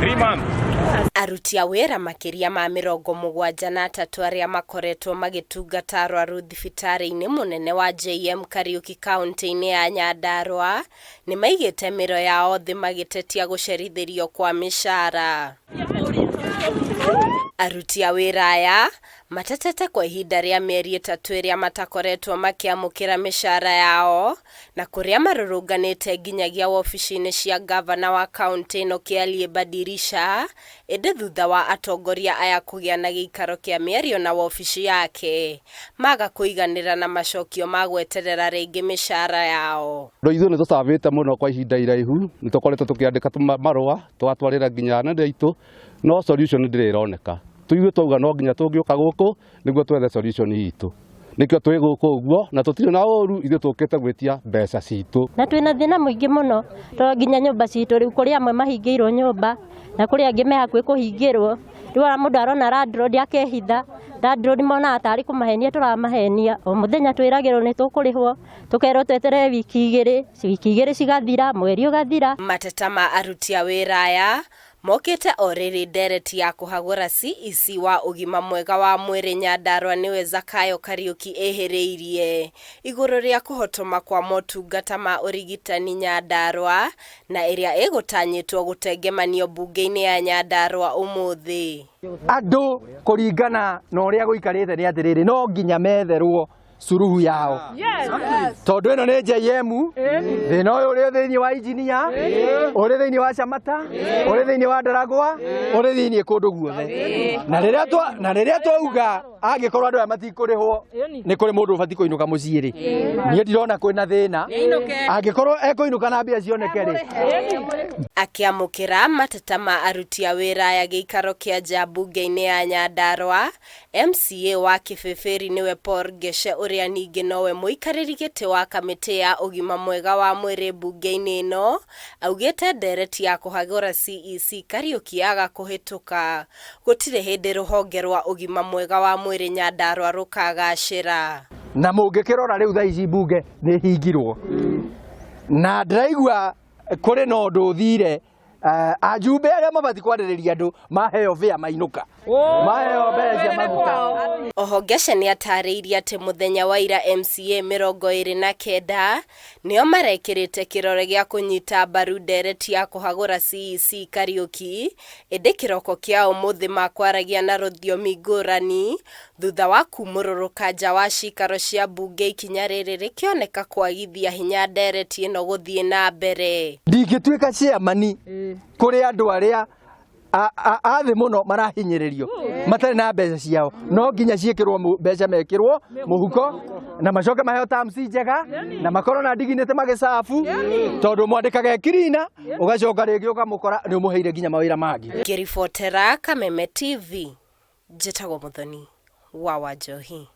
3 months. Aruti a wĩra makiria ma 73 aria makoretwo magitungata arwaru thibitari-ini munene wa JM KARIUKI kaunti-ini ya Nyandarua ni maigite miro yao thi magitetia gucerithirio kwa mishara. Aruti a wĩra aya matetete kwa ihinda ria mieri 3 iria matakoretwo makiamukira mishara yao na kuria marurunganite nginyagia ofici-ini cia gavana wa kaunti ino KIARIE BADILISHA ende thutha wa atongoria aya kugia na giikaro kia mĩario na ofici yake maga kuiganira na macokio magweterera ringi mishara yao. Ithuĩ nĩ tũcabĩte mũno kwa ihinda iraihu, nĩ tũkoretwo tũkĩandĩka marũa twatwarĩra nginya nenda itũ, no solution ndĩroneka. Tuigue twauga no nginya tũngĩũka gũkũ nĩguo twethe solution itũ. Nikio twĩ gũkũ ũguo na tũtirĩ na ũru, ithuĩ tũkĩte gwĩtia mbeca citũ. Na twĩna thĩna mũingĩ mũno, to nginya nyũmba citũ rĩu kũrĩ amwe mahingĩirwo nyũmba na kũrĩ angĩ me hakuhĩ kũhingĩrwo. Rĩu ara mũndũ arona landlord akehitha, landlord mona atari kũmahenia tũramahenia. O mũthenya twĩragĩrwo nĩ tũkũrĩhwo, tũkerwo tweterere wiki igĩrĩ cigathira, mweri ũgathira. Mateta ma aruti a wĩra aya mokite oriri ndereti ya kuhagura CEC wa ugima mwega wa mwiri Nyandarua niwe Zakayo KARIUKI eheriirie iguru ria kuhotoma kwa motungata ma urigitani Nyandarua na iria igutanyitwo gutengemanio mbunge-ini ya Nyandarua umuthi. Andu kuringana na uria guikarite ni atiriri no nginya metherwo suruhu yao. Tondu ino ni JM, thina uyu uri thiini wa injinia, uri thiini wa Chamata, uri thiini wa Ndaragwa, uri thiini kundu guothe. Na riria twauga angikorwo andu aya matikurihwo ni kuri mundu ubati kuinuka mucii ri. Nie ndirona kwina thina. Angikorwo ekuinuka na mbia cioneke ri. Akiamukira mateta ma aruti a wĩra aya giikaro kia mbunge-ini ya Nyandarua, MCA wa Kibeberi niwe Paul Geshe uria ningi nowe muikariri giti wa kamiti ya ugima mwega wa mwiri mbunge-ini ino augite ndereti ya kuhagura CEC KARIUKI aga kuhituka gutire hindi ruhonge rwa ugima mwega wa mwiri Nyandarua rukagacira. Na mungikirora riu thaici mbunge ni hingirwo na ndiraigua kuri no ndu thire ajumbe aria mabati kwaririria andu maheo via mainuka maheo mbeca maguta. Oho Geshe ni atariirie ati muthenya wa ira MCA 29 nio marekirite kirore gia kunyita mbaru ndereti ya kuhagura CEC KARIUKI ende kiroko kia umuthi makwaragia na ruthiomi ngurani thutha wa kumururuka nja wa cikaro cia mbunge ikinya riri rikioneka kwagithia hinya ndereti ino guthie na mbere. Ndingituika ciamani kuri andu aria athi muno marahinyiririo matari na mbeca ciao, no nginya ciikirwo mbeca mekirwo muhuko na macoke maheo terms njega na makorwo na dignity magicabu tondu mwandikaga kirina ugacoka ringi ukamukora ni umuheire nginya mawira mangi. Ngiribotera Kameme TV, njitagwo Muthoni wa Wanjohi.